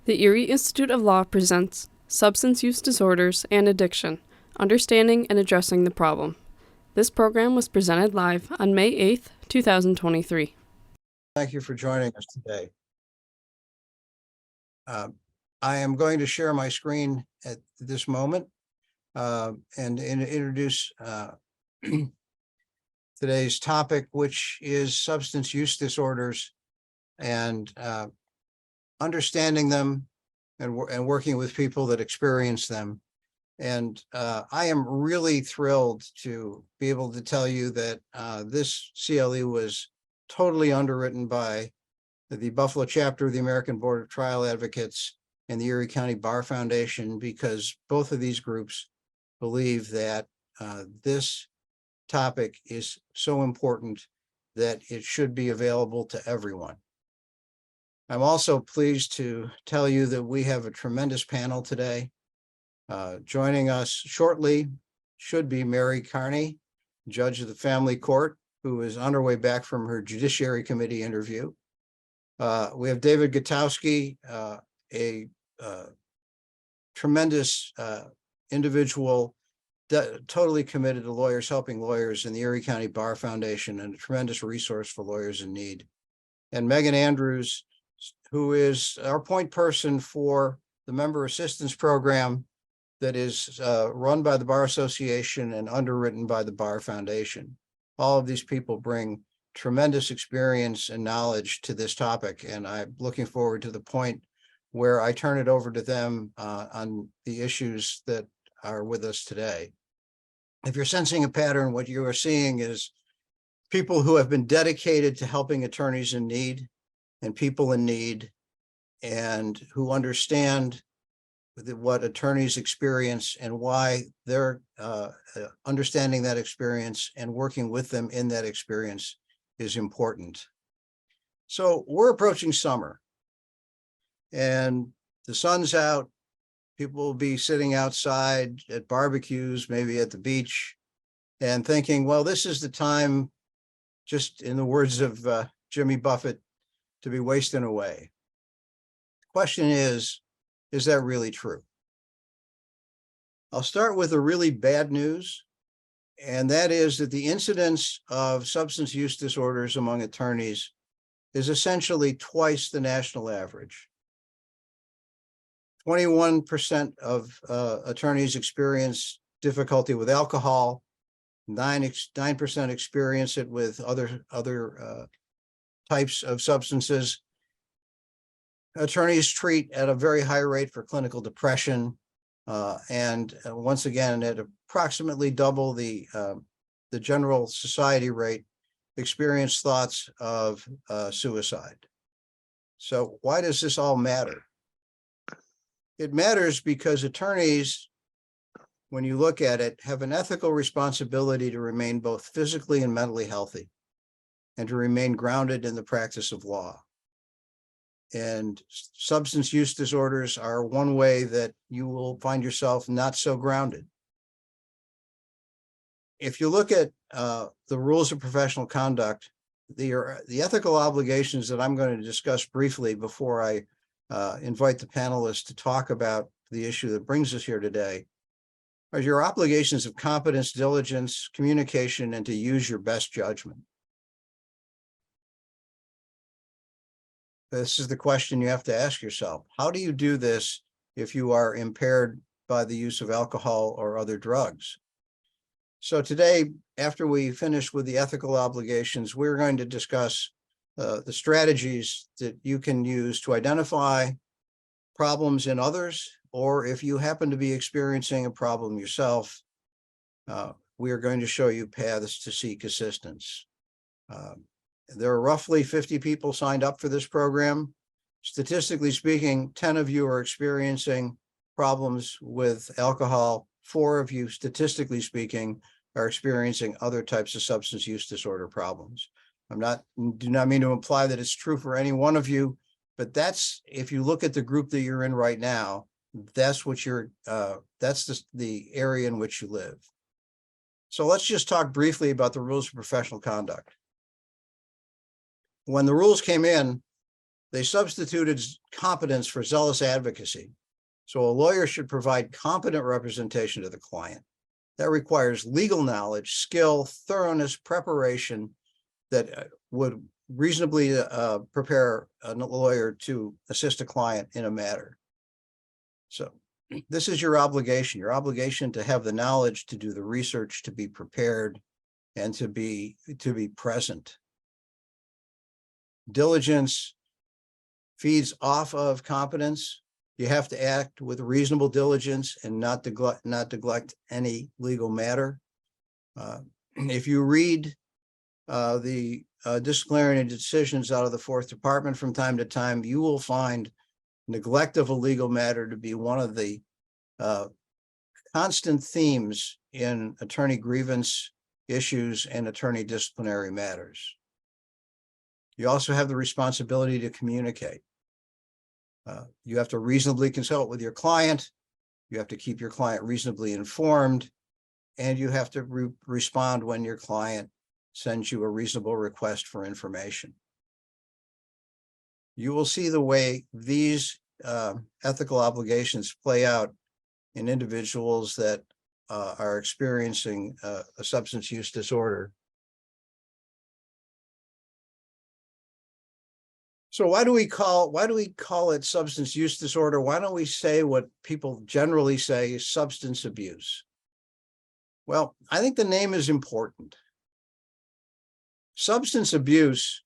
The Erie Institute of Law presents Substance Use Disorders and Addiction, Understanding and Addressing the Problem. This program was presented live on May 8th, 2023. Thank you for joining us today. I am going to share my screen at this moment and introduce today's topic, which is substance use disorders and understanding them and working with people that experience them. And I am really thrilled to be able to tell you that this CLE was totally underwritten by the Buffalo chapter of the American Board of Trial Advocates and the Erie County Bar Foundation, because both of these groups believe that this topic is so important that it should be available to everyone. I'm also pleased to tell you that we have a tremendous panel today. Joining us shortly should be Mary Carney, Judge of the Family Court, who is on her way back from her Judiciary Committee interview. We have David Gutowski, a tremendous individual, totally committed to lawyers, helping lawyers in the Erie County Bar Foundation, and a tremendous resource for lawyers in need. And Megan Andrews, who is our point person for the Member Assistance Program that is run by the Bar Association and underwritten by the Bar Foundation. All of these people bring tremendous experience and knowledge to this topic, and I'm looking forward to the point where I turn it over to them on the issues that are with us today. If you're sensing a pattern, what you are seeing is people who have been dedicated to helping attorneys in need and people in need, and who understand what attorneys experience and why they're understanding that experience and working with them in that experience is important. So we're approaching summer and the sun's out. People will be sitting outside at barbecues, maybe at the beach, and thinking, well, this is the time, just in the words of Jimmy Buffett, to be wasting away. The question is that really true? I'll start with the really bad news, and that is that the incidence of substance use disorders among attorneys is essentially twice the national average. 21% of attorneys experience difficulty with alcohol, 9% experience it with other types of substances. Attorneys treat at a very high rate for clinical depression, and once again, at approximately double the general society rate, experience thoughts of suicide. So why does this all matter? It matters because attorneys, when you look at it, have an ethical responsibility to remain both physically and mentally healthy and to remain grounded in the practice of law. And substance use disorders are one way that you will find yourself not so grounded. If you look at the rules of professional conduct, the ethical obligations that I'm going to discuss briefly before I invite the panelists to talk about the issue that brings us here today are your obligations of competence, diligence, communication, and to use your best judgment. This is the question you have to ask yourself. How do you do this if you are impaired by the use of alcohol or other drugs? So today, after we finish with the ethical obligations, we're going to discuss the strategies that you can use to identify problems in others, or if you happen to be experiencing a problem yourself, we are going to show you paths to seek assistance. There are roughly 50 people signed up for this program. Statistically speaking, 10 of you are experiencing problems with alcohol. 4 of you, statistically speaking, are experiencing other types of substance use disorder problems. Do not mean to imply that it's true for any one of you, but that's, if you look at the group that you're in right now, that's what that's the area in which you live. So let's just talk briefly about the rules of professional conduct. When the rules came in, They substituted competence for zealous advocacy. So a lawyer should provide competent representation to the client. That requires legal knowledge, skill, thoroughness, preparation that would reasonably prepare a lawyer to assist a client in a matter. So this is your obligation to have the knowledge, to do the research, to be prepared, and to be present. Diligence feeds off of competence. You have to act with reasonable diligence and not neglect any legal matter. If you read the disciplinary decisions out of the Fourth Department from time to time, you will find neglect of a legal matter to be one of the constant themes in attorney grievance issues and attorney disciplinary matters. You also have the responsibility to communicate. You have to reasonably consult with your client. You have to keep your client reasonably informed, and you have to respond when your client sends you a reasonable request for information. You will see the way these ethical obligations play out in individuals that are experiencing a substance use disorder. So why do we call it substance use disorder? Why don't we say what people generally say is substance abuse? Well, I think the name is important. Substance abuse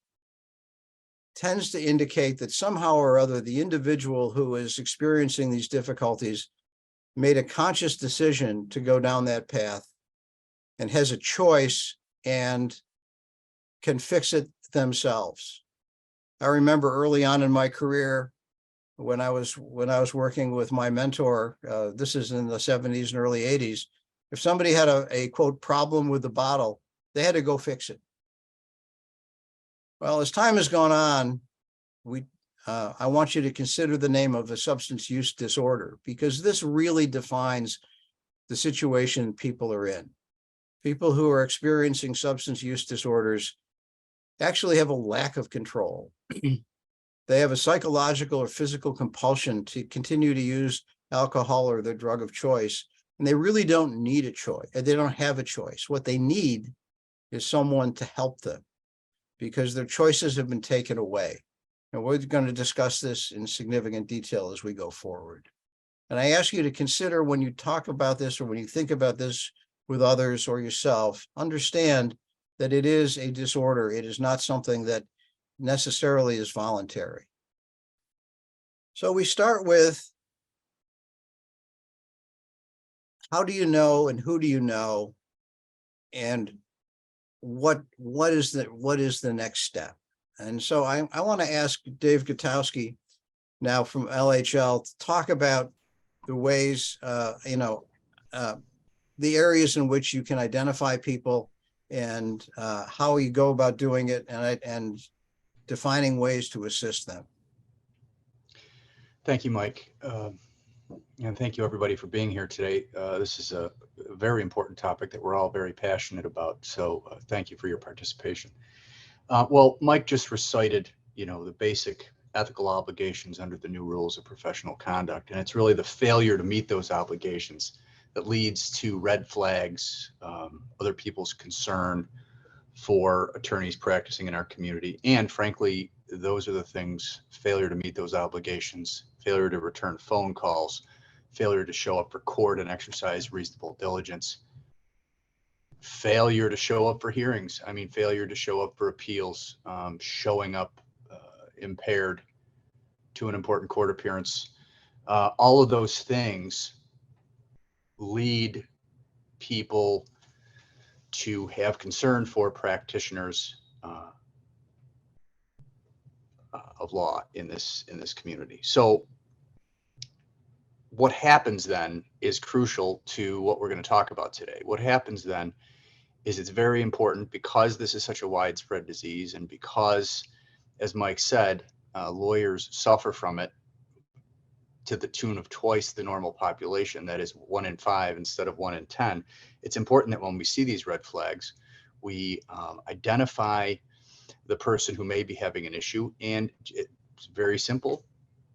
tends to indicate that somehow or other the individual who is experiencing these difficulties made a conscious decision to go down that path and has a choice and can fix it themselves. I remember early on in my career when I was working with my mentor, this is in the 70s and early 80s, if somebody had a quote problem with the bottle, they had to go fix it. Well, as time has gone on, I want you to consider the name of a substance use disorder, because this really defines the situation people are in. People who are experiencing substance use disorders actually have a lack of control. They have a psychological or physical compulsion to continue to use alcohol or their drug of choice, and they really don't need a choice. They don't have a choice. What they need is someone to help them, because their choices have been taken away. And we're going to discuss this in significant detail as we go forward. And I ask you to consider, when you talk about this or when you think about this with others or yourself, understand that it is a disorder. It is not something that necessarily is voluntary. So we start with, how do you know and who do you know, and what is the next step? And so I want to ask Dave Gutowski now from LHL to talk about the ways, the areas in which you can identify people and how you go about doing it, and defining ways to assist them. Thank you, Mike. And thank you, everybody, for being here today. This is a very important topic that we're all very passionate about. So thank you for your participation. Well, Mike just recited, the basic ethical obligations under the new rules of professional conduct. And it's really the failure to meet those obligations that leads to red flags, other people's concern for attorneys practicing in our community. And frankly, those are the things: failure to meet those obligations, failure to return phone calls, failure to show up for court and exercise reasonable diligence, failure to show up for hearings. Failure to show up for appeals, showing up impaired to an important court appearance. All of those things lead people to have concern for practitioners of law in this community. So what happens then is crucial to what we're going to talk about today. What happens then is, it's very important, because this is such a widespread disease, and because, as Mike said, lawyers suffer from it to the tune of twice the normal population, that is 1 in 5 instead of 1 in 10. It's important that when we see these red flags, we identify the person who may be having an issue, and It's very simple.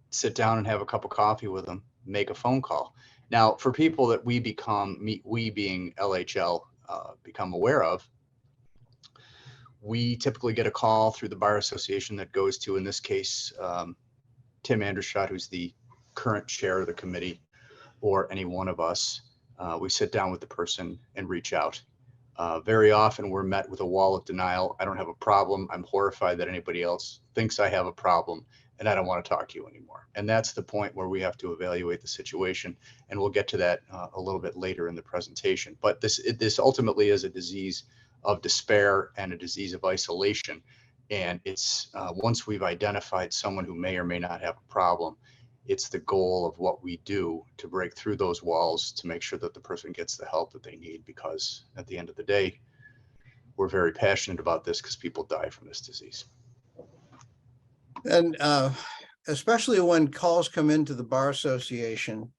Sit down and have a cup of coffee with them, make a phone call. Now, for people that we being LHL, become aware of, we typically get a call through the Bar Association that goes to, in this case, Tim Andershot, who's the current chair of the committee, or any one of us. We sit down with the person and reach out. Very often we're met with a wall of denial. I don't have a problem. I'm horrified that anybody else thinks I have a problem, and I don't want to talk to you anymore. And that's the point where we have to evaluate the situation. And we'll get to that a little bit later in the presentation. But this ultimately is a disease of despair and a disease of isolation. And it's once we've identified someone who may or may not have a problem, it's the goal of what we do to break through those walls to make sure that the person gets the help that they need, because at the end of the day, we're very passionate about this because people die from this disease. And especially when calls come into the Bar Association,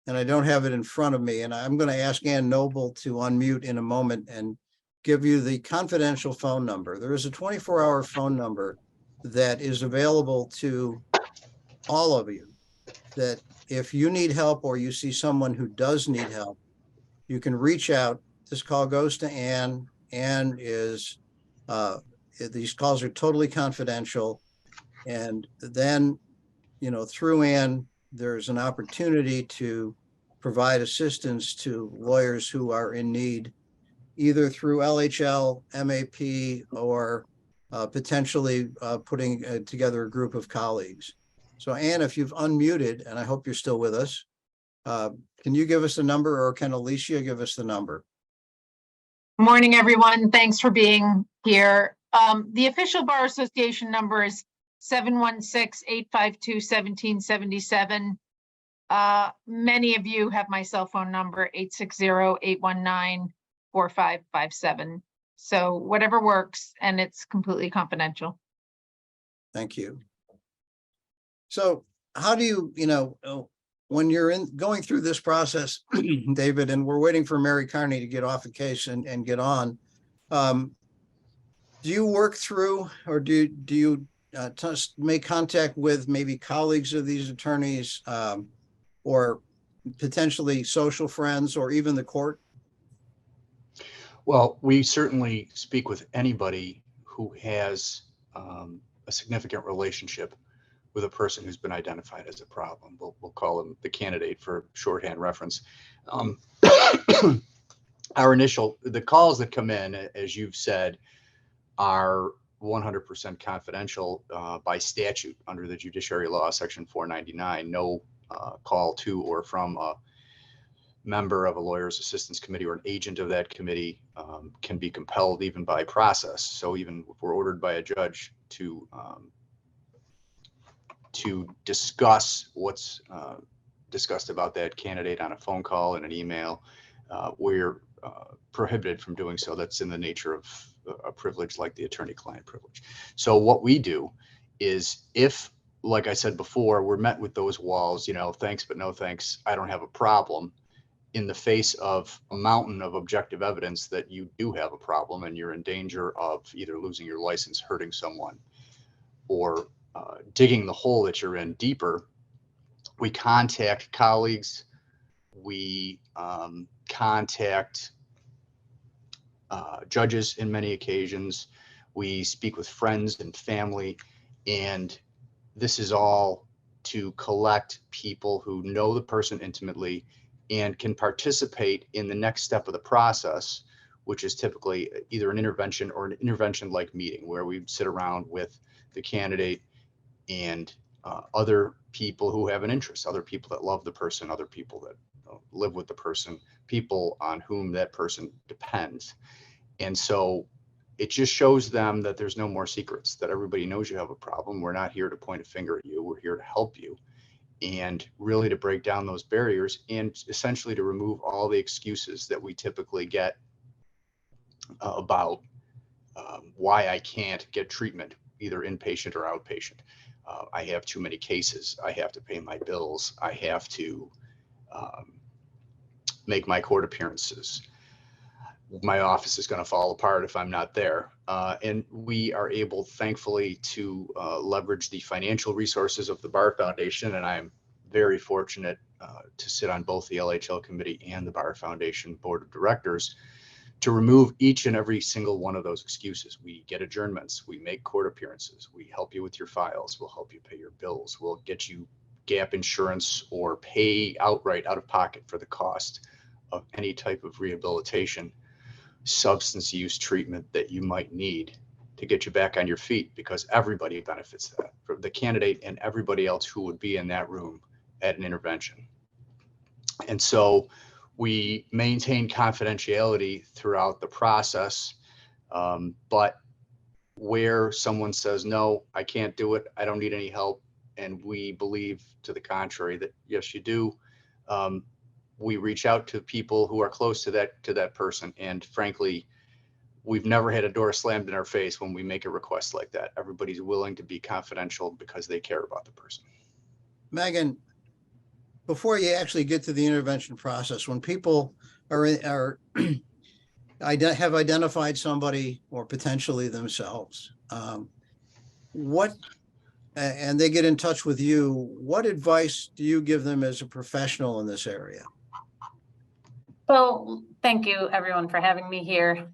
and I don't have it in front of me, and I'm going to ask Ann Noble to unmute in a moment and give you the confidential phone number. There is a 24-hour phone number that is available to all of you, that if you need help or you see someone who does need help, you can reach out. This call goes to Ann. Ann is, these calls are totally confidential. And then, through Ann, there's an opportunity to provide assistance to lawyers who are in need, either through LHL, MAP, or potentially putting together a group of colleagues. So Ann, if you've unmuted, and I hope you're still with us, can you give us the number, or can Alicia give us the number? Morning, everyone. Thanks for being here. The official Bar Association number is 716-852-1777. Many of you have my cell phone number, 860-819-4557. So whatever works, and it's completely confidential. Thank you. So how do you, when you're going through this process, David, and we're waiting for Mary Carney to get off the case and get on, do you work through, or do you make contact with maybe colleagues of these attorneys, or potentially social friends, or even the court? Well, we certainly speak with anybody who has a significant relationship with a person who's been identified as a problem. We'll call him the candidate for shorthand reference. The calls that come in, as you've said, are 100% confidential by statute under the Judiciary Law, Section 499. No call to or from a member of a lawyer's assistance committee or an agent of that committee can be compelled even by process. So even if we're ordered by a judge to discuss what's discussed about that candidate on a phone call and an email, we're prohibited from doing so. That's in the nature of a privilege like the attorney-client privilege. So what we do is, if, like I said before, we're met with those walls, thanks, but no thanks, I don't have a problem, in the face of a mountain of objective evidence that you do have a problem and you're in danger of either losing your license, hurting someone, or digging the hole that you're in deeper, we contact colleagues, we contact judges in many occasions, we speak with friends and family, and this is all to collect people who know the person intimately and can participate in the next step of the process, which is typically either an intervention or an intervention-like meeting where we sit around with the candidate and other people who have an interest, other people that love the person, other people that live with the person, people on whom that person depends. And so it just shows them that there's no more secrets, that everybody knows you have a problem. We're not here to point a finger at you. We're here to help you, and really to break down those barriers and essentially to remove all the excuses that we typically get about why I can't get treatment, either inpatient or outpatient. I have too many cases. I have to pay my bills. I have to make my court appearances. my office is going to fall apart if I'm not there. And we are able, thankfully, to leverage the financial resources of the Bar Foundation. And I'm very fortunate to sit on both the LHL committee and the Bar Foundation board of directors to remove each and every single one of those excuses. We get adjournments, we make court appearances, we help you with your files, we'll help you pay your bills, we'll get you gap insurance or pay outright out of pocket for the cost of any type of rehabilitation, substance use treatment that you might need to get you back on your feet, because everybody benefits that, from the candidate and everybody else who would be in that room at an intervention. And so we maintain confidentiality throughout the process, but where someone says, no, I can't do it, I don't need any help, and we believe to the contrary that yes, you do, we reach out to people who are close to that person. And frankly, we've never had a door slammed in our face when we make a request like that. Everybody's willing to be confidential because they care about the person. Megan, before you actually get to the intervention process, when people have identified somebody or potentially themselves, and they get in touch with you, what advice do you give them as a professional in this area? Well, thank you everyone for having me here.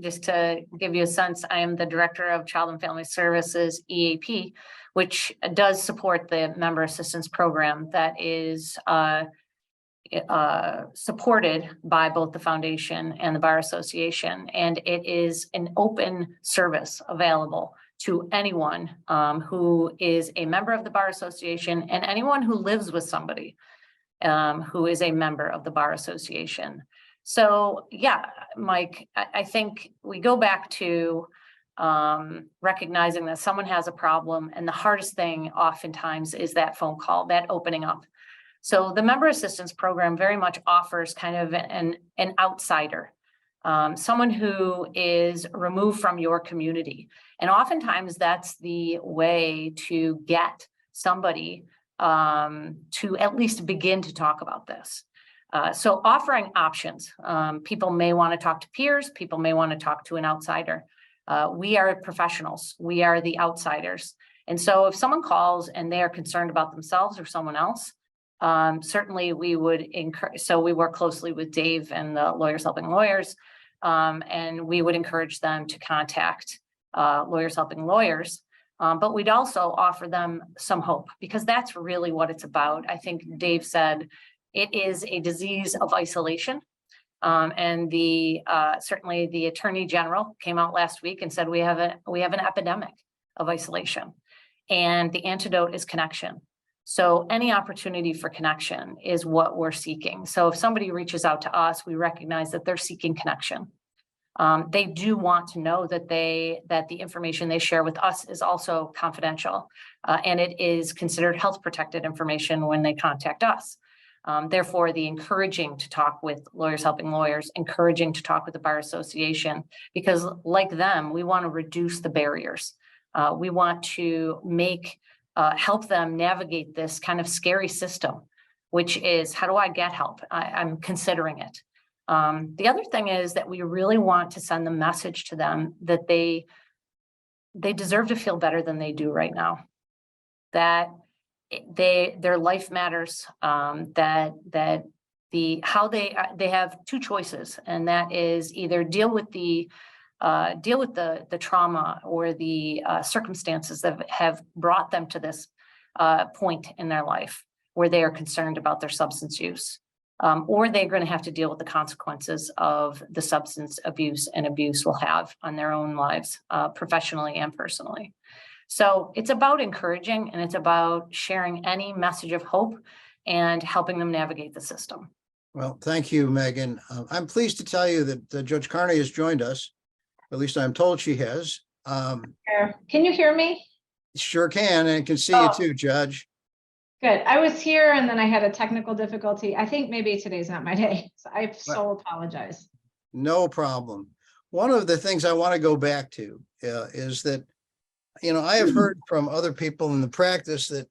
Just to give you a sense, I am the Director of Child and Family Services, EAP, which does support the member assistance program that is supported by both the foundation and the Bar Association. And it is an open service available to anyone who is a member of the Bar Association and anyone who lives with somebody who is a member of the Bar Association. So yeah, Mike, I think we go back to recognizing that someone has a problem, and the hardest thing oftentimes is that phone call, that opening up. So the member assistance program very much offers kind of an outsider, someone who is removed from your community. And oftentimes that's the way to get somebody to at least begin to talk about this. So offering options, people may want to talk to peers, people may want to talk to an outsider. We are professionals, we are the outsiders. And so if someone calls and they are concerned about themselves or someone else, certainly we would encourage, so we work closely with Dave and the Lawyers Helping Lawyers, and we would encourage them to contact Lawyers Helping Lawyers. But we'd also offer them some hope, because that's really what it's about. I think Dave said it is a disease of isolation. And certainly the Attorney General came out last week and said we have an epidemic of isolation, and the antidote is connection. So any opportunity for connection is what we're seeking. So if somebody reaches out to us, we recognize that they're seeking connection. They do want to know that the information they share with us is also confidential, and it is considered health protected information when they contact us. Therefore, the encouraging to talk with Lawyers Helping Lawyers, encouraging to talk with the Bar Association, because like them, we want to reduce the barriers. We want to help them navigate this kind of scary system, which is, how do I get help? I'm considering it. The other thing is that we really want to send the message to them that they deserve to feel better than they do right now, that their life matters, that they have two choices, and that is either deal with the trauma or the circumstances that have brought them to this point in their life where they are concerned about their substance use, or they're going to have to deal with the consequences of the substance abuse and abuse will have on their own lives, professionally and personally. So it's about encouraging, and it's about sharing any message of hope and helping them navigate the system. Well, thank you, Megan. I'm pleased to tell you that Judge Carney has joined us. At least I'm told she has. Can you hear me? Sure can, and can see you too, Judge. Good. I was here and then I had a technical difficulty. I think maybe today's not my day, so I so apologize. No problem. One of the things I want to go back to is that, I have heard from other people in the practice that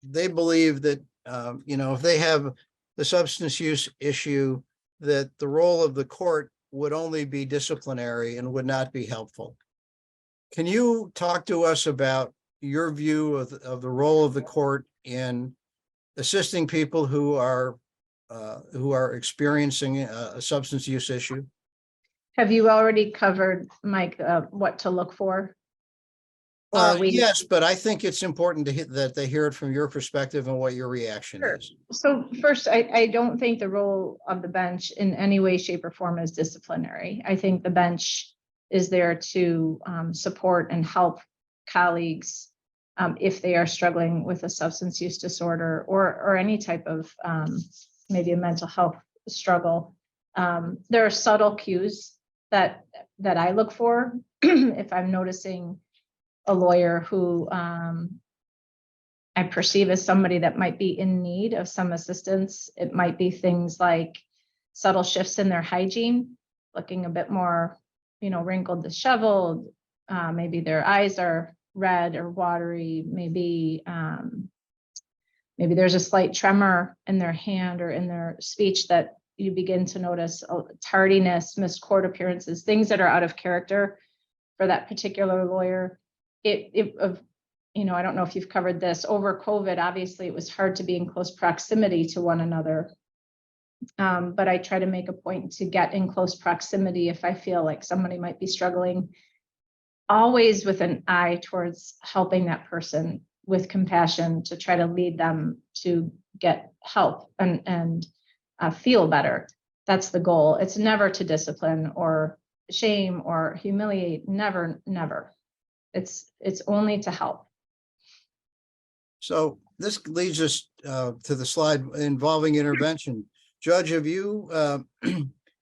they believe that, if they have the substance use issue, that the role of the court would only be disciplinary and would not be helpful. Can you talk to us about your view of the role of the court in assisting people who are experiencing a substance use issue? Have you already covered, Mike, what to look for? Or Yes, but I think it's important that they hear it from your perspective and what your reaction Sure. is. So first, I don't think the role of the bench in any way, shape, or form is disciplinary. I think the bench is there to support and help colleagues if they are struggling with a substance use disorder or any type of maybe a mental health struggle. There are subtle cues that I look for if I'm noticing a lawyer who I perceive as somebody that might be in need of some assistance. It might be things like subtle shifts in their hygiene, looking a bit more, wrinkled, disheveled. Maybe their eyes are red or watery. Maybe there's a slight tremor in their hand or in their speech that you begin to notice tardiness, missed court appearances, things that are out of character for that particular lawyer. I don't know if you've covered this. Over COVID, obviously, it was hard to be in close proximity to one another. But I try to make a point to get in close proximity if I feel like somebody might be struggling, always with an eye towards helping that person with compassion to try to lead them to get help and feel better. That's the goal. It's never to discipline or shame or humiliate. Never, never. It's only to help. So this leads us to the slide involving intervention. Judge, have you,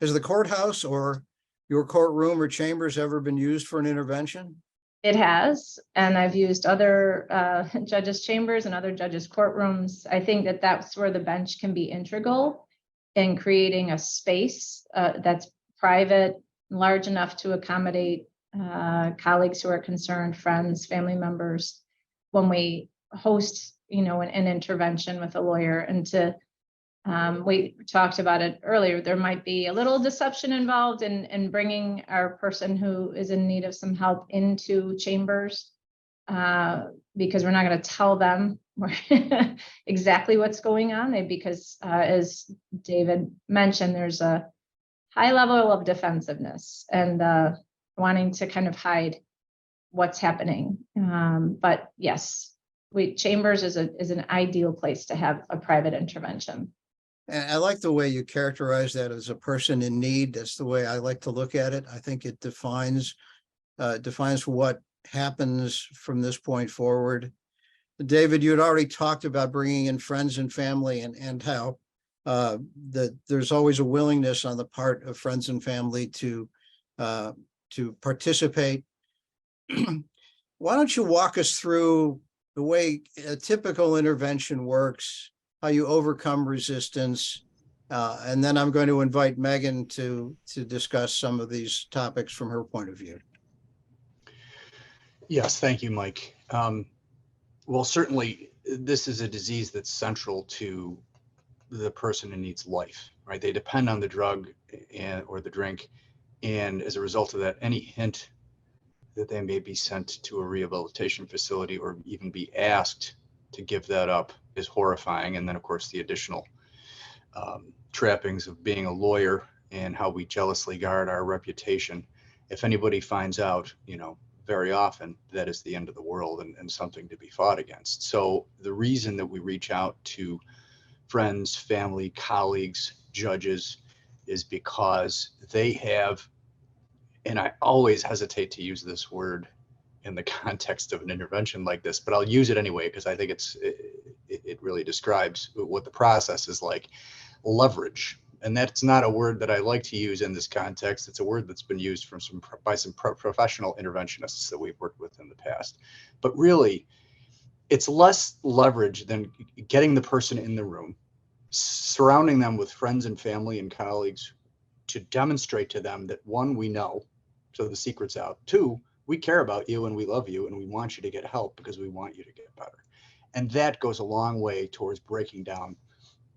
has the courthouse or your courtroom or chambers ever been used for an intervention? It has, and I've used other judges' chambers and other judges' courtrooms. I think that that's where the bench can be integral in creating a space that's private, large enough to accommodate colleagues who are concerned, friends, family members, when we host, an intervention with a lawyer. And we talked about it earlier, there might be a little deception involved in bringing our person who is in need of some help into chambers, because we're not going to tell them exactly what's going on, because as David mentioned, there's a high level of defensiveness and wanting to kind of hide what's happening. But yes, chambers is an ideal place to have a private intervention. And I like the way you characterize that as a person in need. That's the way I like to look at it. I think it defines what happens from this point forward. David, you had already talked about bringing in friends and family and how that there's always a willingness on the part of friends and family to participate. Why don't you walk us through the way a typical intervention works, how you overcome resistance, and then I'm going to invite Megan to discuss some of these topics from her point of view. Yes, thank you, Mike. Well, certainly this is a disease that's central to the person who needs life, right? They depend on the drug or the drink. And as a result of that, any hint that they may be sent to a rehabilitation facility or even be asked to give that up is horrifying. And then, of course, the additional trappings of being a lawyer and how we jealously guard our reputation. If anybody finds out, very often that is the end of the world and something to be fought against. So the reason that we reach out to friends, family, colleagues, judges is because they have, and I always hesitate to use this word in the context of an intervention like this, but I'll use it anyway because I think it really describes what the process is like. Leverage. And that's not a word that I like to use in this context. It's a word that's been used by some professional interventionists that we've worked with in the past. But really, it's less leverage than getting the person in the room, surrounding them with friends and family and colleagues to demonstrate to them that, one, we know, so the secret's out. Two, we care about you and we love you and we want you to get help because we want you to get better. And that goes a long way towards breaking down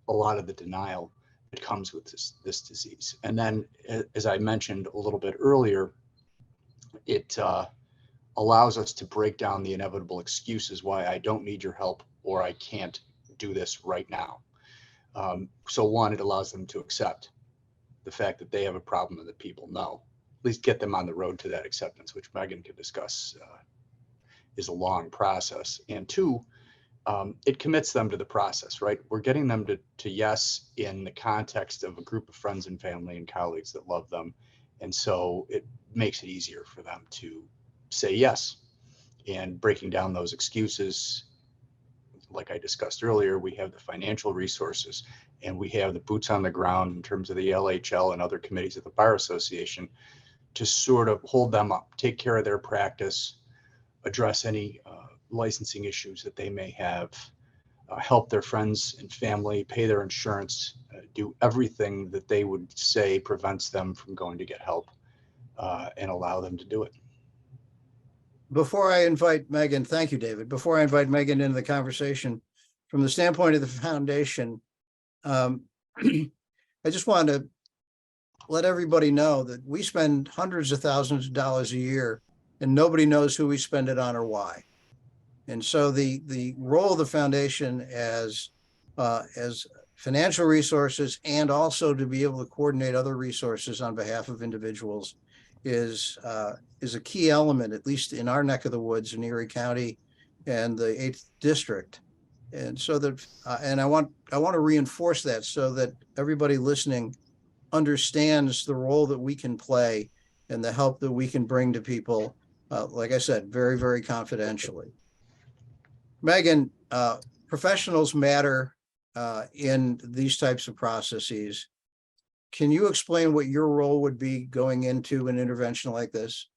a lot of the denial comes with this disease. And then, as I mentioned a little bit earlier, it allows us to break down the inevitable excuses why I don't need your help or I can't do this right now. So one, it allows them to accept the fact that they have a problem and that people know, at least get them on the road to that acceptance, which Megan could discuss is a long process. And two, it commits them to the process, right? We're getting them to yes in the context of a group of friends and family and colleagues that love them. And so it makes it easier for them to say yes. And breaking down those excuses, like I discussed earlier, we have the financial resources and we have the boots on the ground in terms of the LHL and other committees of the Bar Association to sort of hold them up, take care of their practice, address any licensing issues that they may have, help their friends and family, pay their insurance, do everything that they would say prevents them from going to get help, and allow them to do it. Before I invite Megan, thank you, David. Before I invite Megan into the conversation, from the standpoint of the foundation, I just want to let everybody know that we spend hundreds of thousands of dollars a year and nobody knows who we spend it on or why. And so the role of the foundation as financial resources and also to be able to coordinate other resources on behalf of individuals is a key element, at least in our neck of the woods in Erie County and the 8th District. And so that, and I want to reinforce that so that everybody listening understands the role that we can play and the help that we can bring to people, like I said, very, very confidentially. Megan, professionals matter in these types of processes. Can you explain what your role would be going into an intervention like this?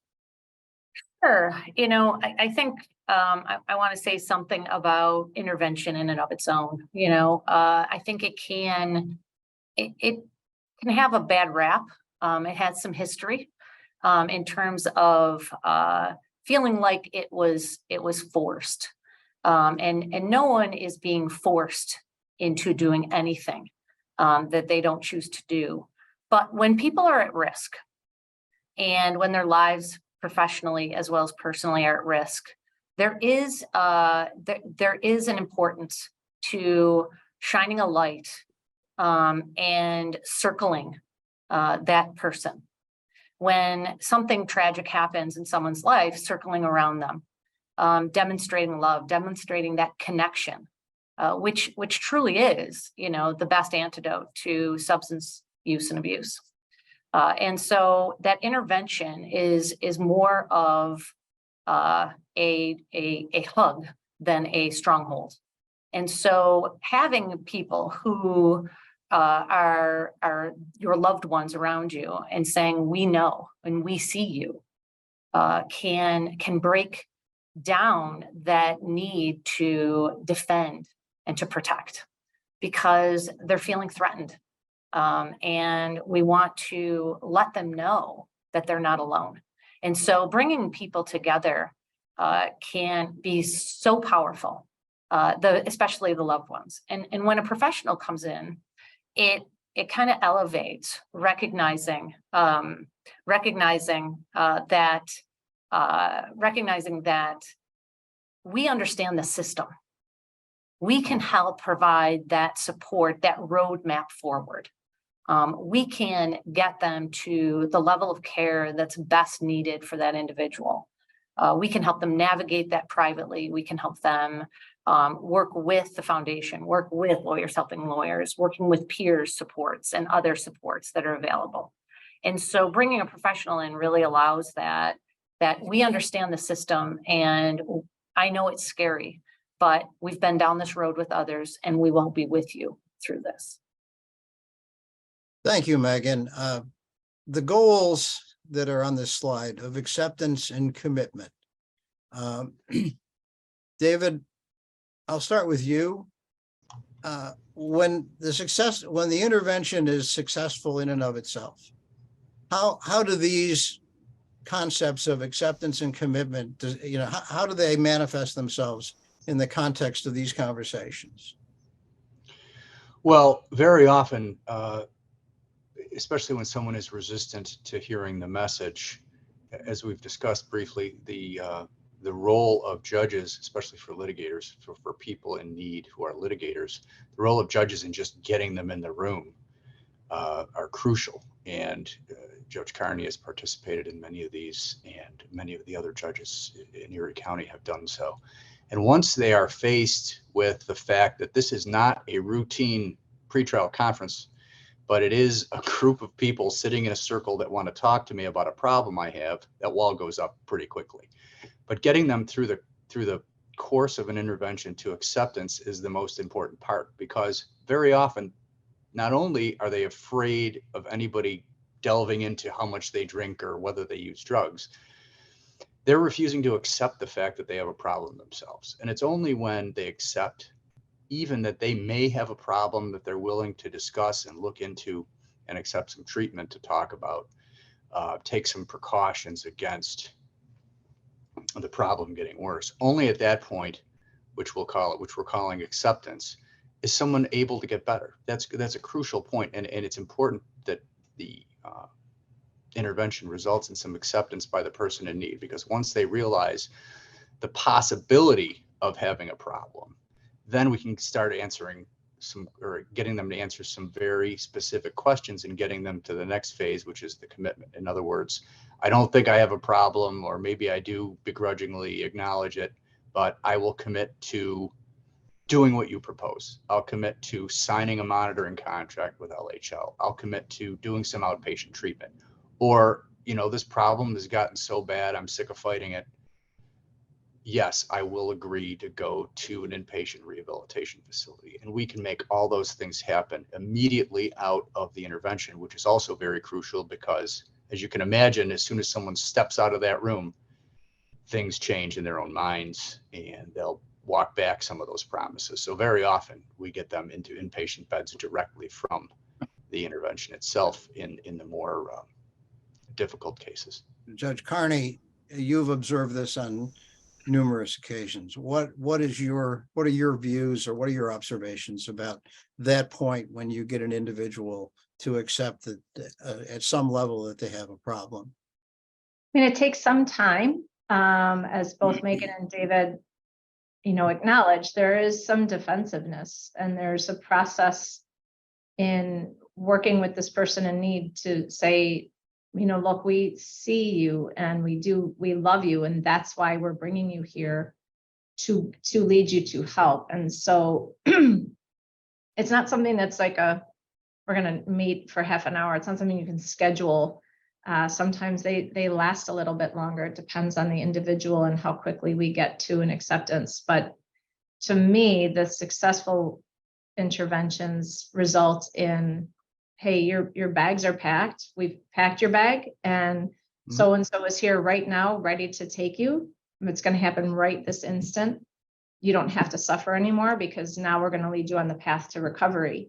Sure. I think I want to say something about intervention in and of its own. I think it can have a bad rap. It has some history in terms of feeling like it was forced. And no one is being forced into doing anything that they don't choose to do. But when people are at risk and when their lives professionally as well as personally are at risk, there is an importance to shining a light and circling that person. When something tragic happens in someone's life, circling around them, demonstrating love, demonstrating that connection, which truly is, the best antidote to substance use and abuse. And so that intervention is more of a hug than a stronghold. And so having people who are your loved ones around you and saying, we know and we see you, can break down that need to defend and to protect because they're feeling threatened. And we want to let them know that they're not alone. And so bringing people together can be so powerful, especially the loved ones. And when a professional comes in, it kind of elevates, recognizing that we understand the system. We can help provide that support, that roadmap forward. We can get them to the level of care that's best needed for that individual. We can help them navigate that privately. We can help them work with the foundation, work with Lawyers Helping Lawyers, working with peers supports and other supports that are available. And so bringing a professional in really allows that we understand the system, and I know it's scary, but we've been down this road with others and we won't be with you through this. Thank you, Megan. The goals that are on this slide of acceptance and commitment. David, I'll start with you. When the intervention is successful in and of itself, how do these concepts of acceptance and commitment, how do they manifest themselves in the context of these conversations? Well, very often, especially when someone is resistant to hearing the message, as we've discussed briefly, the role of judges, especially for litigators, for people in need who are litigators, the role of judges in just getting them in the room are crucial. And Judge Carney has participated in many of these, and many of the other judges in Erie County have done so. And once they are faced with the fact that this is not a routine pretrial conference, but it is a group of people sitting in a circle that want to talk to me about a problem I have, that wall goes up pretty quickly. But getting them through the course of an intervention to acceptance is the most important part, because very often, not only are they afraid of anybody delving into how much they drink or whether they use drugs, they're refusing to accept the fact that they have a problem themselves. And it's only when they accept even that they may have a problem that they're willing to discuss and look into and accept some treatment to talk about, take some precautions against the problem getting worse. Only at that point, which we're calling acceptance, is someone able to get better. That's a crucial point, and it's important that the intervention results in some acceptance by the person in need, because once they realize the possibility of having a problem, then we can start answering getting them to answer some very specific questions and getting them to the next phase, which is the commitment. In other words, I don't think I have a problem, or maybe I do begrudgingly acknowledge it, but I will commit to doing what you propose. I'll commit to signing a monitoring contract with LHL. I'll commit to doing some outpatient treatment. Or, this problem has gotten so bad, I'm sick of fighting it. Yes, I will agree to go to an inpatient rehabilitation facility. And we can make all those things happen immediately out of the intervention, which is also very crucial, because as you can imagine, as soon as someone steps out of that room, things change in their own minds and they'll walk back some of those promises. So very often we get them into inpatient beds directly from the intervention itself in the more difficult cases. Judge Carney, you've observed this on numerous occasions. What are your views, or what are your observations about that point when you get an individual to accept that at some level that they have a problem? I mean, it takes some time, as both Megan and David, acknowledge. There is some defensiveness, and there's a process in working with this person in need to say, look, we see you and we love you, and that's why we're bringing you here to lead you to help. And so it's not something that's like we're going to meet for half an hour. It's not something you can schedule. Sometimes they last a little bit longer. It depends on the individual and how quickly we get to an acceptance. But to me, the successful interventions result in, hey, your bags are packed. We've packed your bag, and so-and-so is here right now, ready to take you. It's going to happen right this instant. You don't have to suffer anymore, because now we're going to lead you on the path to recovery.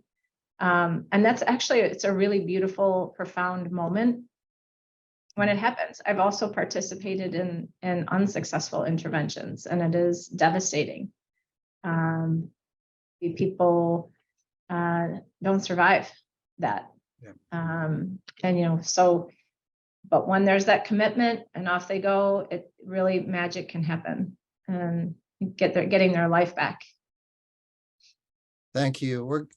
And that's actually, it's a really beautiful, profound moment when it happens. I've also participated in unsuccessful interventions, and it is devastating. People don't survive that. Yeah. But when there's that commitment and off they go, it really, magic can happen, and getting their life back. Thank you.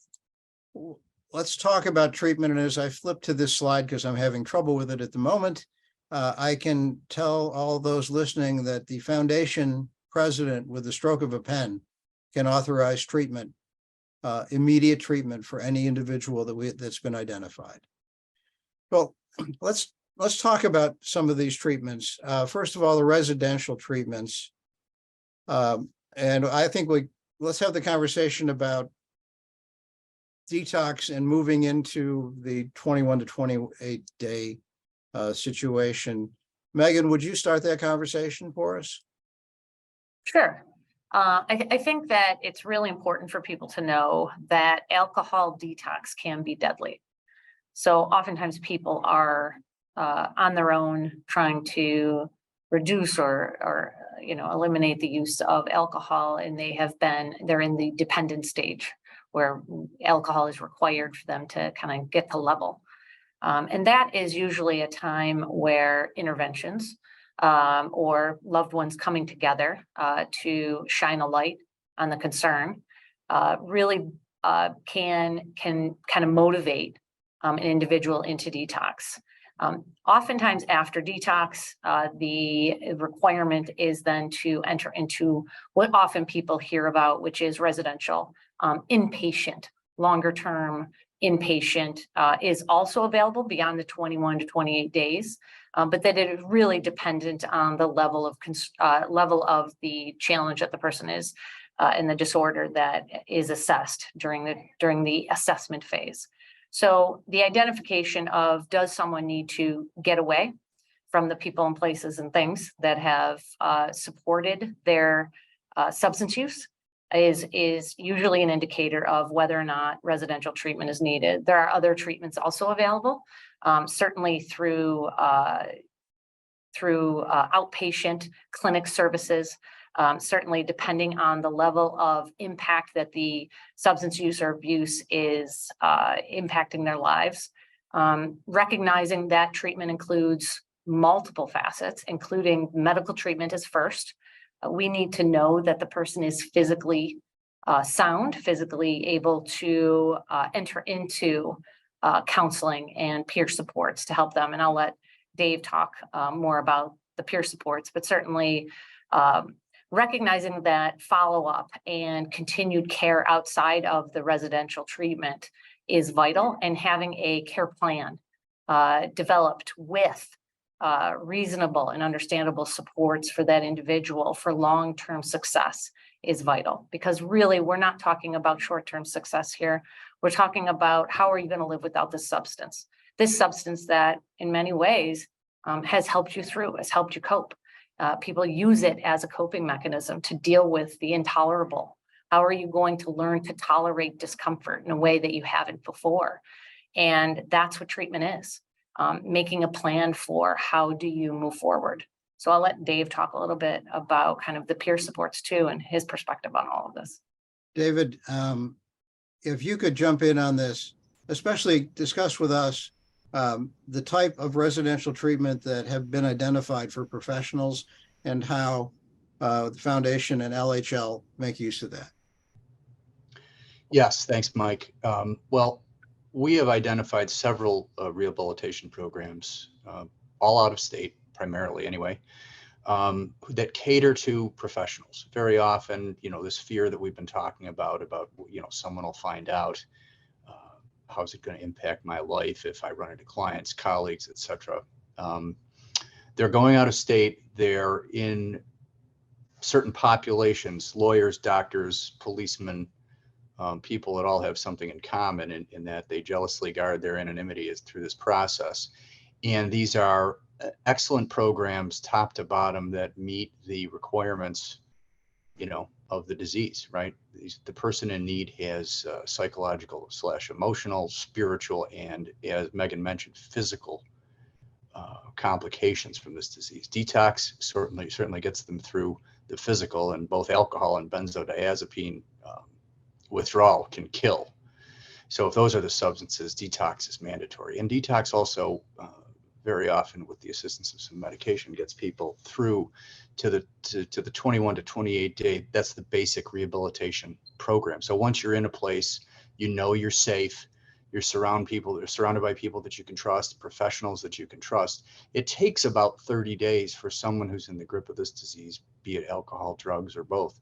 Let's talk about treatment. And as I flip to this slide, because I'm having trouble with it at the moment, I can tell all those listening that the foundation president, with the stroke of a pen, can authorize treatment, immediate treatment for any individual that's been identified. Well, let's talk about some of these treatments. First of all, the residential treatments. And I think let's have the conversation about detox and moving into the 21 to 28 day situation. Megan, would you start that conversation for us? Sure. I think that it's really important for people to know that alcohol detox can be deadly. So oftentimes people are on their own trying to reduce or eliminate the use of alcohol, and they're in the dependent stage, where alcohol is required for them to kind of get to level. And that is usually a time where interventions or loved ones coming together to shine a light on the concern really can kind of motivate an individual into detox. Oftentimes after detox, the requirement is then to enter into what often people hear about, which is residential inpatient. Longer term inpatient is also available beyond the 21 to 28 days, but that it is really dependent on the level of the challenge that the person is and the disorder that is assessed during the assessment phase. So the identification of, does someone need to get away from the people and places and things that have supported their substance use is usually an indicator of whether or not residential treatment is needed. There are other treatments also available, certainly through outpatient clinic services. Certainly depending on the level of impact that the substance use or abuse is impacting their lives. Recognizing that treatment includes multiple facets, including medical treatment is first. We need to know that the person is physically sound, physically able to enter into counseling and peer supports to help them. And I'll let Dave talk more about the peer supports, but certainly recognizing that follow-up and continued care outside of the residential treatment is vital, and having a care plan developed with reasonable and understandable supports for that individual for long-term success is vital. Because really, we're not talking about short-term success here. We're talking about, how are you going to live without this substance that in many ways has helped you through, has helped you cope. People use it as a coping mechanism to deal with the intolerable. How are you going to learn to tolerate discomfort in a way that you haven't before? And that's what treatment is, making a plan for how do you move forward. So I'll let Dave talk a little bit about kind of the peer supports too, and his perspective on all of this. David, if you could jump in on this, especially discuss with us the type of residential treatment that have been identified for professionals and how the foundation and LHL make use of that. Yes, thanks, Mike. Well, we have identified several rehabilitation programs, all out of state, primarily anyway, that cater to professionals. Very often, this fear that we've been talking about, someone will find out, how's it going to impact my life if I run into clients, colleagues, et cetera. They're going out of state. They're in certain populations, lawyers, doctors, policemen, people that all have something in common in that they jealously guard their anonymity through this process. And these are excellent programs, top to bottom, that meet the requirements, of the disease, right? The person in need has psychological / emotional, spiritual, and, as Megan mentioned, physical complications from this disease. Detox certainly gets them through the physical, and both alcohol and benzodiazepine withdrawal can kill. So if those are the substances, detox is mandatory. And detox also very often, with the assistance of some medication, gets people through to the 21 to 28 day. That's the basic rehabilitation program. So once you're in a place, you're safe, you're surrounded by people that you can trust, professionals that you can trust. It takes about 30 days for someone who's in the grip of this disease, be it alcohol, drugs, or both,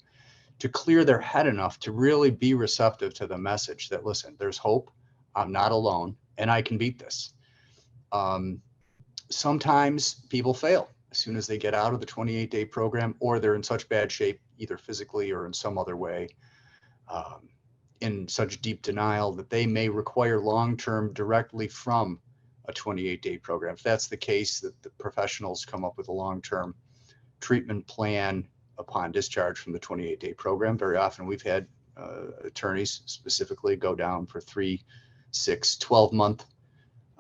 to clear their head enough to really be receptive to the message that, listen, there's hope, I'm not alone, and I can beat this. Sometimes people fail as soon as they get out of the 28-day program, or they're in such bad shape, either physically or in some other way, in such deep denial that they may require long-term directly from a 28-day program. If that's the case, that the professionals come up with a long-term treatment plan upon discharge from the 28-day program. Very often we've had attorneys specifically go down for 3, 6, 12-month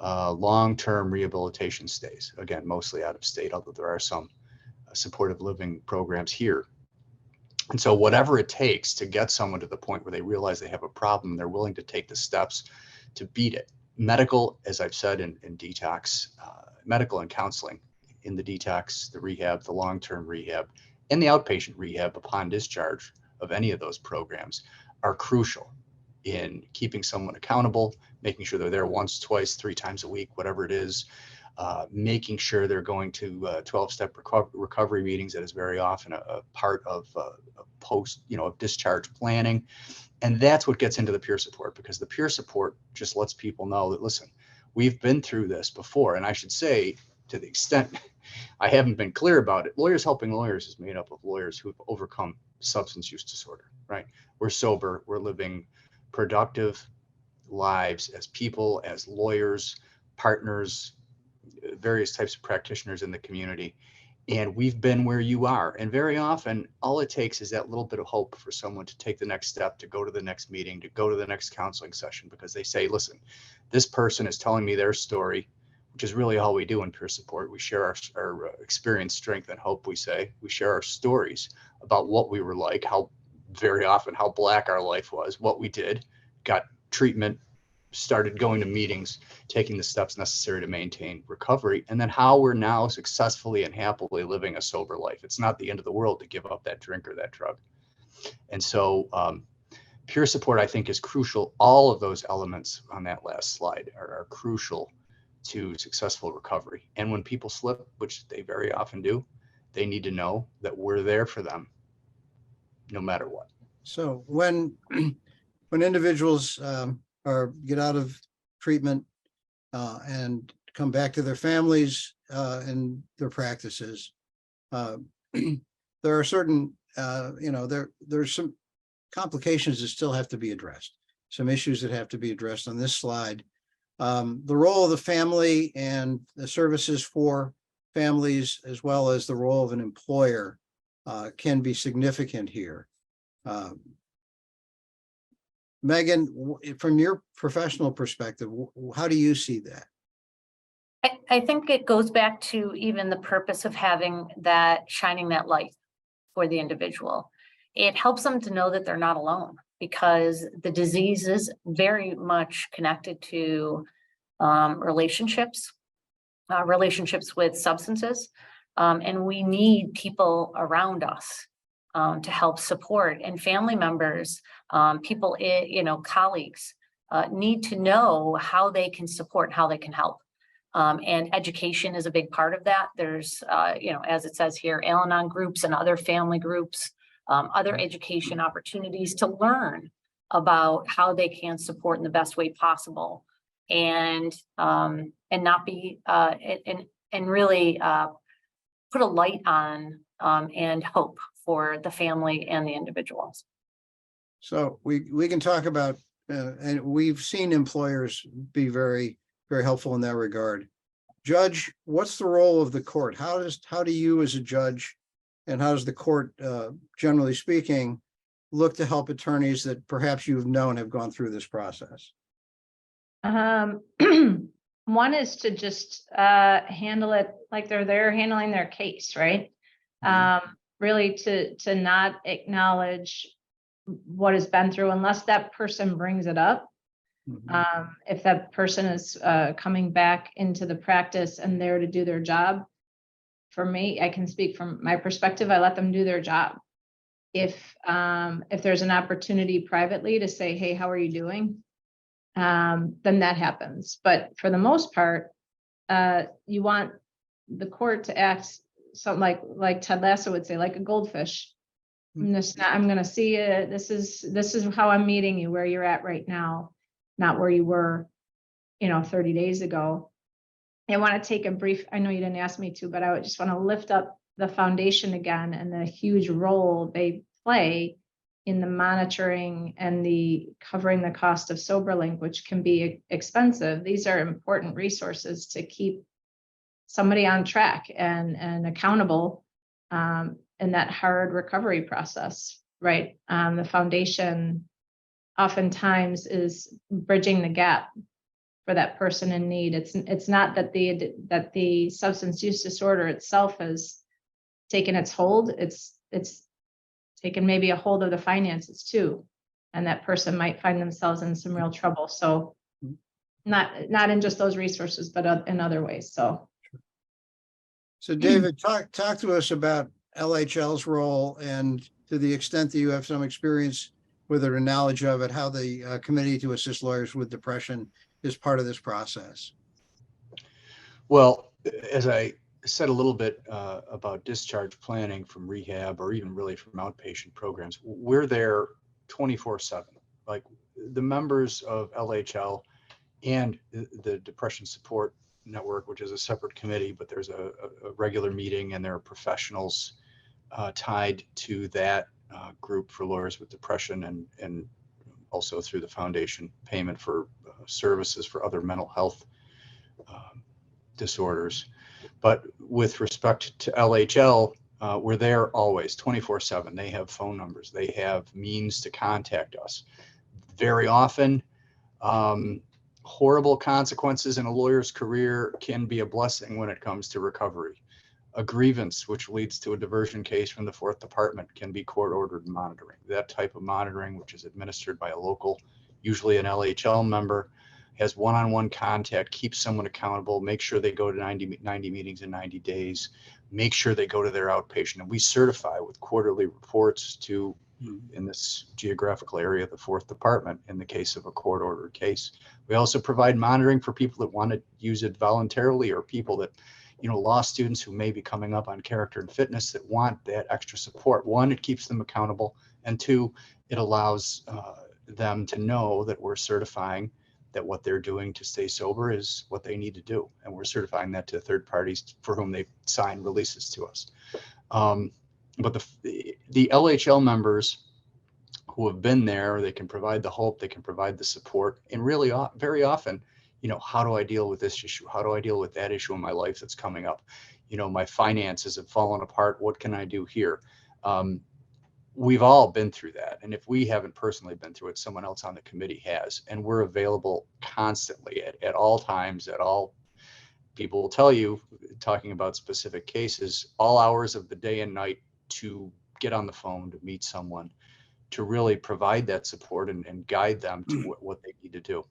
long-term rehabilitation stays, again, mostly out of state, although there are some supportive living programs here. And so whatever it takes to get someone to the point where they realize they have a problem, they're willing to take the steps to beat it. Medical, as I've said in detox, medical and counseling in the detox, the rehab, the long-term rehab, and the outpatient rehab upon discharge of any of those programs are crucial in keeping someone accountable, making sure they're there once, twice, 3 times a week, whatever it is, making sure they're going to 12-step recovery meetings. That is very often a part of post, of discharge planning. And that's what gets into the peer support, because the peer support just lets people know that, listen, we've been through this before. And I should say, to the extent I haven't been clear about it, Lawyers Helping Lawyers is made up of lawyers who've overcome substance use disorder, right? We're sober, we're living productive lives as people, as lawyers, partners, various types of practitioners in the community. And we've been where you are. And very often, all it takes is that little bit of hope for someone to take the next step, to go to the next meeting, to go to the next counseling session, because they say, listen, this person is telling me their story, which is really all we do in peer support. We share our experience, strength, and hope, we say. We share our stories about what we were like, how very often, how black our life was, what we did, got treatment, started going to meetings, taking the steps necessary to maintain recovery, and then how we're now successfully and happily living a sober life. It's not the end of the world to give up that drink or that drug. And so peer support, I think, is crucial. All of those elements on that last slide are crucial to successful recovery. And when people slip, which they very often do, they need to know that we're there for them no matter what. So when individuals get out of treatment and come back to their families and their practices, there are certain, there's some complications that still have to be addressed, some issues that have to be addressed on this slide. The role of the family and the services for families, as well as the role of an employer, can be significant here. Megan, from your professional perspective, how do you see that? I think it goes back to even the purpose of having that, shining that light for the individual. It helps them to know that they're not alone, because the disease is very much connected to relationships with substances. And we need people around us to help support, and family members, people, colleagues need to know how they can support, how they can help. And education is a big part of that. There's, as it says here, Al-Anon groups and other family groups, other education opportunities to learn about how they can support in the best way possible, and not be, and really put a light on and hope for the family and the individuals. So we can talk about, and we've seen employers be very, very helpful in that regard. Judge, what's the role of the court? How do you as a judge, and how does the court, generally speaking, look to help attorneys that perhaps you've known have gone through this process? One is to just handle it like they're there handling their case, right? Really to not acknowledge what has been through unless that person brings it up. If that person is coming back into the practice and there to do their job, for me, I can speak from my perspective, I let them do their job. If there's an opportunity privately to say, hey, how are you doing? Then that happens. But for the most part, you want the court to act something like Ted Lasso would say, like a goldfish. I'm going to see it. This is how I'm meeting you, where you're at right now, not where you were, 30 days ago. I want to take a brief, I know you didn't ask me to, but I would just want to lift up the foundation again and the huge role they play in the monitoring and the covering the cost of SoberLink, which can be expensive. These are important resources to keep somebody on track and accountable in that hard recovery process, right? The foundation oftentimes is bridging the gap for that person in need. It's not that the substance use disorder itself has taken its hold. It's taken maybe a hold of the finances too. And that person might find themselves in some real trouble. So not in just those resources, but in other ways. So David, talk to us about LHL's role, and to the extent that you have some experience with it or knowledge of it, how the Committee to Assist Lawyers with Depression is part of this process. Well, as I said a little bit about discharge planning from rehab, or even really from outpatient programs, we're there 24/7. Like, the members of LHL and the Depression Support Network, which is a separate committee, but there's a regular meeting, and there are professionals tied to that group for lawyers with depression, and also through the foundation payment for services for other mental health disorders. But with respect to LHL, we're there always 24/7. They have phone numbers. They have means to contact us. Very often, horrible consequences in a lawyer's career can be a blessing when it comes to recovery. A grievance which leads to a diversion case from the 4th Department can be court-ordered monitoring. That type of monitoring, which is administered by a local, usually an LHL member, has one-on-one contact, keeps someone accountable, make sure they go to 90 meetings in 90 days, make sure they go to their outpatient. And we certify with quarterly reports to, in this geographical area, the 4th Department in the case of a court-ordered case. We also provide monitoring for people that want to use it voluntarily, or people that, law students who may be coming up on character and fitness that want that extra support. One, it keeps them accountable, and two, it allows them to know that we're certifying that what they're doing to stay sober is what they need to do. And we're certifying that to third parties for whom they sign releases to us. But the LHL members who have been there, they can provide the hope, they can provide the support, and really very often, how do I deal with this issue? How do I deal with that issue in my life that's coming up? My finances have fallen apart. What can I do here? We've all been through that. And if we haven't personally been through it, someone else on the committee has. And we're available constantly at all times, people will tell you, talking about specific cases, all hours of the day and night, to get on the phone, to meet someone, to really provide that support and guide them to what they need to do.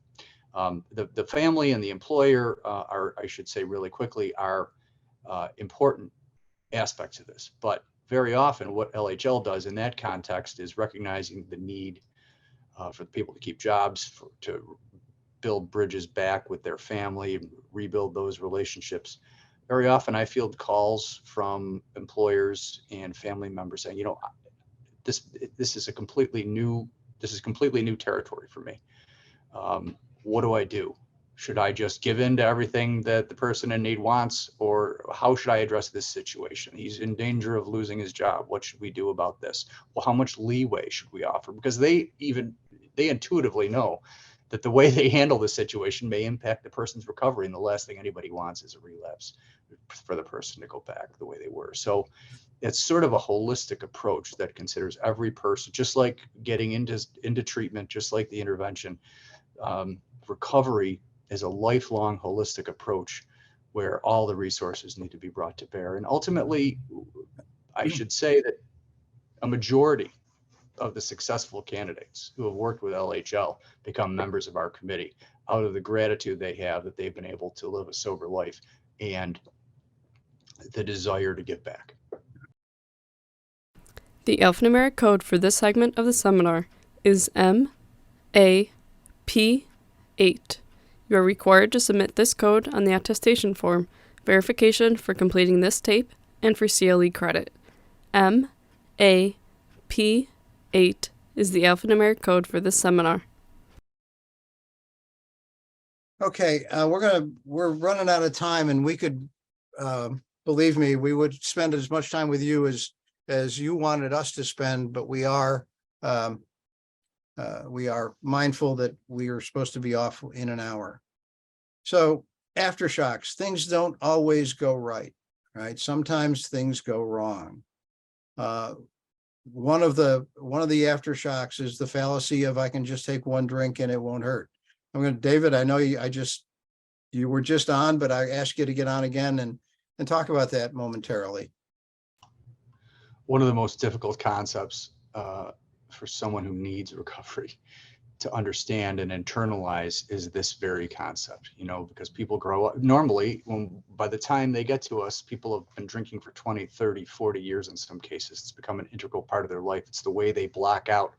The family and the employer are, I should say really quickly, are important aspects of this. But very often what LHL does in that context is recognizing the need for the people to keep jobs, to build bridges back with their family, rebuild those relationships. Very often I field calls from employers and family members saying, this is completely new territory for me. What do I do? Should I just give in to everything that the person in need wants, or how should I address this situation? He's in danger of losing his job. What should we do about this? Well, how much leeway should we offer? Because they intuitively know that the way they handle the situation may impact the person's recovery. And the last thing anybody wants is a relapse for the person to go back the way they were. So it's sort of a holistic approach that considers every person, just like getting into treatment, just like the intervention. Recovery is a lifelong holistic approach where all the resources need to be brought to bear. And ultimately, I should say that a majority of the successful candidates who have worked with LHL become members of our committee out of the gratitude they have that they've been able to live a sober life and the desire to give back. The alphanumeric code for this segment of the seminar is MAP8. You are required to submit this code on the attestation form, verification for completing this tape, and for CLE credit. MAP8 is the alphanumeric code for this seminar. Okay, we're running out of time, and we could, believe me, we would spend as much time with you as you wanted us to spend, but we are mindful that we are supposed to be off in an hour. So aftershocks, things don't always go right? Sometimes things go wrong. One of the aftershocks is the fallacy of I can just take one drink and it won't hurt. David, I know you were just on, but I asked you to get on again and talk about that momentarily. One of the most difficult concepts for someone who needs recovery to understand and internalize is this very concept, because people grow up normally by the time they get to us, people have been drinking for 20, 30, 40 years. In some cases, it's become an integral part of their life. It's the way they block out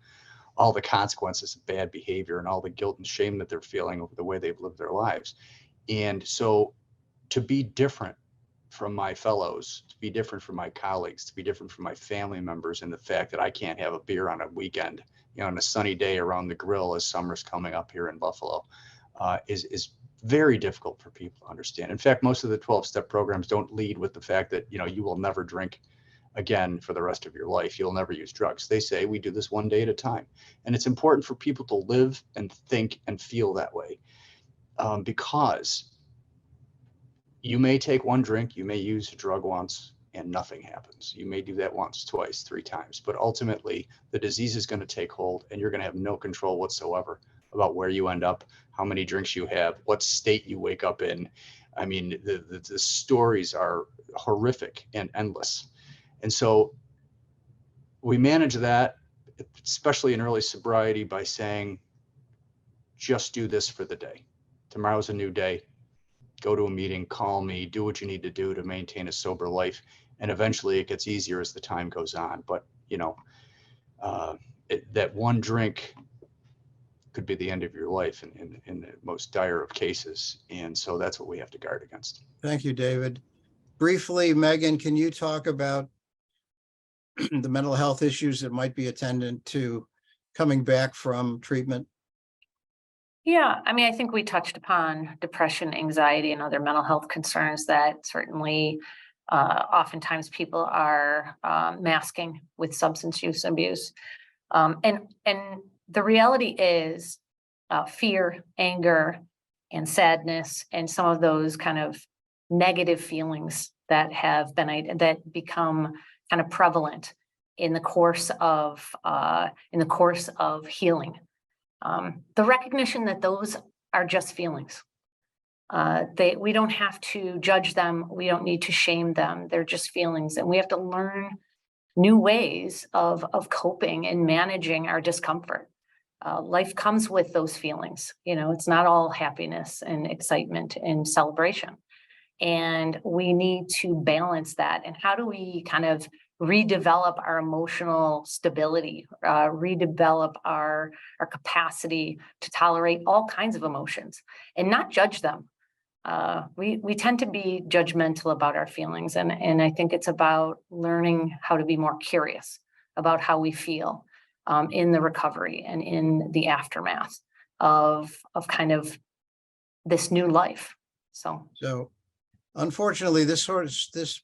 all the consequences of bad behavior and all the guilt and shame that they're feeling over the way they've lived their lives. And so to be different from my fellows, to be different from my colleagues, to be different from my family members, and the fact that I can't have a beer on a weekend, on a sunny day around the grill as summer's coming up here in Buffalo, is very difficult for people to understand. In fact, most of the 12-step programs don't lead with the fact that, you will never drink again for the rest of your life. You'll never use drugs. They say we do this one day at a time. And it's important for people to live and think and feel that way, because you may take one drink, you may use a drug once, and nothing happens. You may do that once, twice, 3 times, but ultimately the disease is going to take hold and you're going to have no control whatsoever about where you end up, how many drinks you have, what state you wake up in. I mean, the stories are horrific and endless. And so we manage that, especially in early sobriety, by saying, just do this for the day. Tomorrow's a new day. Go to a meeting, call me, do what you need to do to maintain a sober life. And eventually it gets easier as the time goes on. But, that one drink could be the end of your life in the most dire of cases. And so that's what we have to guard against. Thank you, David. Briefly, Megan, can you talk about the mental health issues that might be attendant to coming back from treatment? Yeah, I mean, I think we touched upon depression, anxiety, and other mental health concerns that certainly oftentimes people are masking with substance use abuse. And the reality is fear, anger, and sadness, and some of those kind of negative feelings that have been that become kind of prevalent in the course of healing. The recognition that those are just feelings. We don't have to judge them. We don't need to shame them. They're just feelings. And we have to learn new ways of coping and managing our discomfort. Life comes with those feelings. It's not all happiness and excitement and celebration. And we need to balance that. And how do we kind of redevelop our emotional stability, redevelop our capacity to tolerate all kinds of emotions and not judge them? We tend to be judgmental about our feelings. And I think it's about learning how to be more curious about how we feel in the recovery and in the aftermath of kind of this new life. So unfortunately, this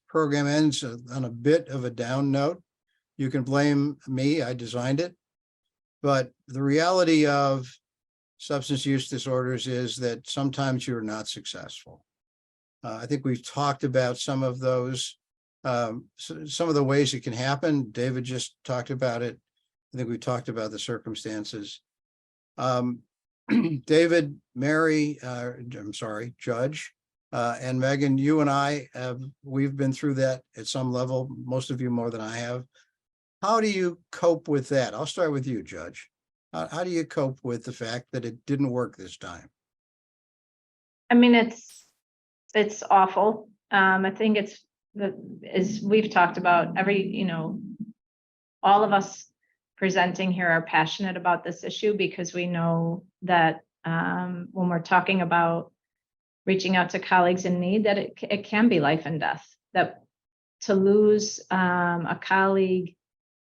program ends on a bit of a down note. You can blame me, I designed it. But the reality of substance use disorders is that sometimes you're not successful. I think we've talked about some of those, some of the ways it can happen. David just talked about it. I think we talked about the circumstances. David, Mary, Judge, and Megan, you and I we've been through that at some level, most of you more than I have. How do you cope with that? I'll start with you, Judge. How do you cope with the fact that it didn't work this time? I mean, it's awful. I think as we've talked about, all of us presenting here are passionate about this issue because we know that when we're talking about reaching out to colleagues in need, that it can be life and death. That to lose a colleague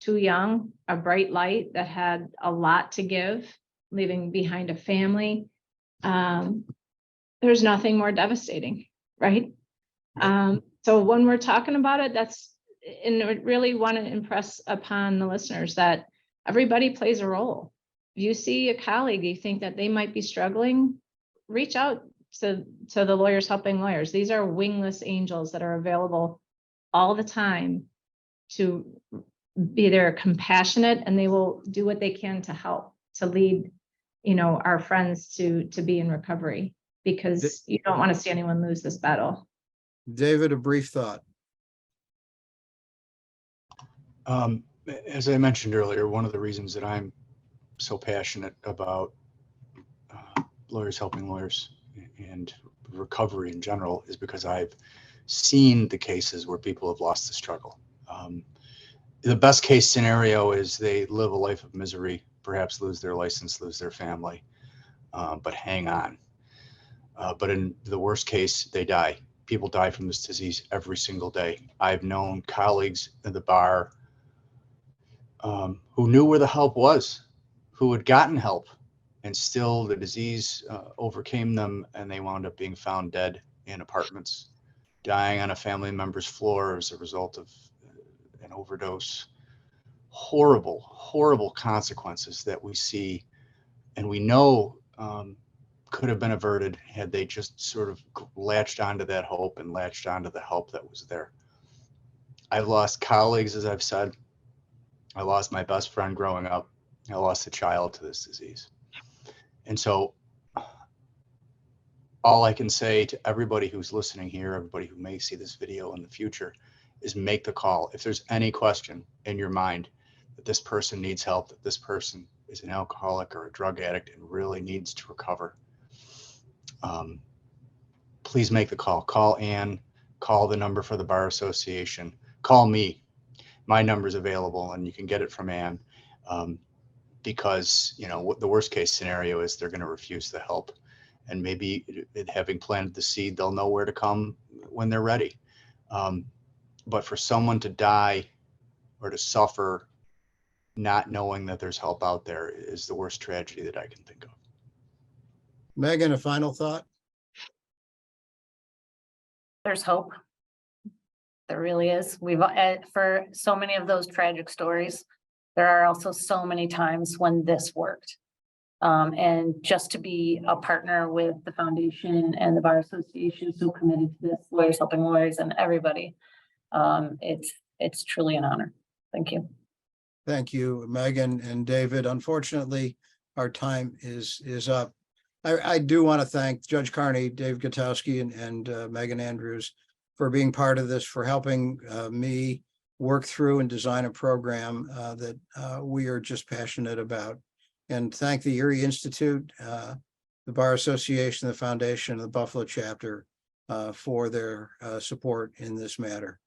too young, a bright light that had a lot to give, leaving behind a family, there's nothing more devastating, right? So when we're talking about it, and I really want to impress upon the listeners that everybody plays a role. If you see a colleague, you think that they might be struggling, reach out to the Lawyers Helping Lawyers. These are wingless angels that are available all the time to be there, compassionate, and they will do what they can to help, to lead, our friends to be in recovery, because you don't want to see anyone lose this battle. David, a brief thought. As I mentioned earlier, one of the reasons that I'm so passionate about lawyers helping lawyers and recovery in general is because I've seen the cases where people have lost the struggle. The best case scenario is they live a life of misery, perhaps lose their license, lose their family, but hang on. But in the worst case, they die. People die from this disease every single day. I've known colleagues at the bar who knew where the help was, who had gotten help, and still the disease overcame them, and they wound up being found dead in apartments, dying on a family member's floor as a result of an overdose. Horrible, horrible consequences that we see and we know could have been averted had they just sort of latched onto that hope and latched onto the help that was there. I've lost colleagues, as I've said. I lost my best friend growing up. I lost a child to this disease. And so all I can say to everybody who's listening here, everybody who may see this video in the future, is make the call. If there's any question in your mind that this person needs help, that this person is an alcoholic or a drug addict and really needs to recover, please make the call. Call Ann, call the number for the Bar Association, call me. My number's available and you can get it from Ann, because what the worst case scenario is they're going to refuse the help. And maybe having planted the seed, they'll know where to come when they're ready. But for someone to die or to suffer not knowing that there's help out there is the worst tragedy that I can think of. Megan, a final thought? There's hope. There really is. We've, for so many of those tragic stories, there are also so many times when this worked. And just to be a partner with the foundation and the Bar Association so committed to this, Lawyers Helping Lawyers and everybody, it's truly an honor. Thank you. Thank you, Megan and David. Unfortunately, our time is up. I do want to thank Judge Carney, Dave Gutowski, and Megan Andrews for being part of this, for helping me work through and design a program that we are just passionate about. And thank the Erie Institute, the Bar Association, the Foundation, and the Buffalo chapter for their support in this matter.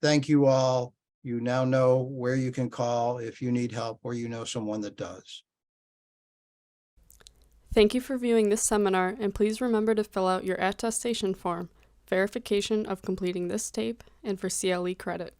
Thank you all. You now know where you can call if you need help or you know someone that does. Thank you for viewing this seminar, and please remember to fill out your attestation form, verification of completing this tape, and for CLE credit.